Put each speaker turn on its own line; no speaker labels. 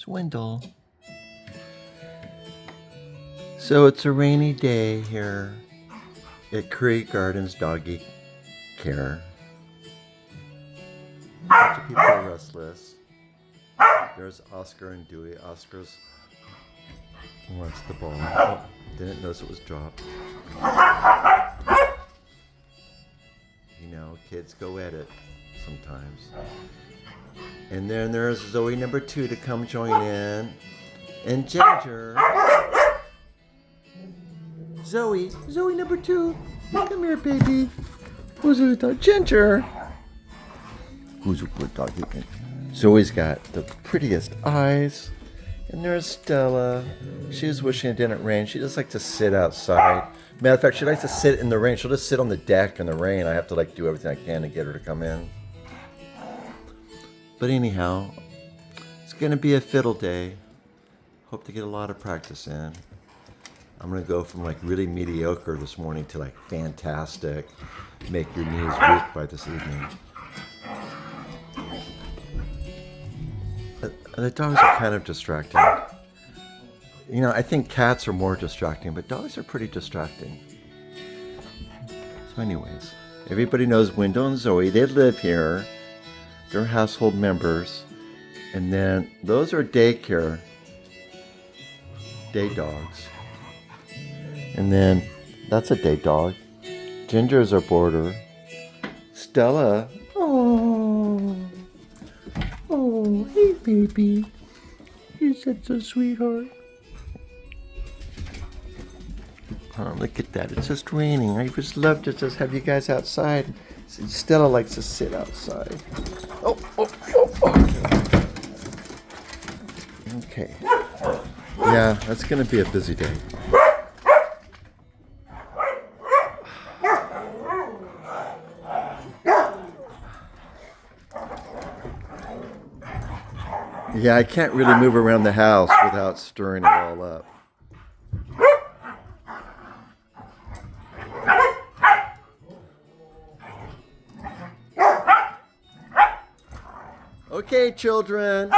Swindle. So it's a rainy day here at Creek Gardens Doggy Care. Lots of people are restless. There's Oscar and Dewey. Oscar's wants the ball. Oh, didn't notice it was dropped. You know, kids go at it sometimes. And then there's Zoe number 2 to come join in. And Ginger. Zoe number 2. Come here, baby. Who's the dog? Ginger. Who's a good dog? Zoe's got the prettiest eyes. And there's Stella. She's wishing it didn't rain. She just likes to sit outside. Matter of fact, she likes to sit in the rain. She'll just sit on the deck in the rain. I have to do everything I can to get her to come in. But anyhow, it's going to be a fiddle day. Hope to get a lot of practice in. I'm going to go from really mediocre this morning to fantastic. Make your knees weak by this evening. The dogs are kind of distracting. You know, I think cats are more distracting, but dogs are pretty distracting. So anyways, everybody knows Wendell and Zoe. They live here. They're household members. And then those are day dogs. And then that's a day dog. Ginger is our boarder. Stella. Oh, hey baby. You're such a sweetheart. Oh, look at that. It's just raining. I just love to just have you guys outside. Stella likes to sit outside. Oh. Okay. Yeah, that's going to be a busy day. Yeah, I can't really move around the house without stirring it all up. Okay, children.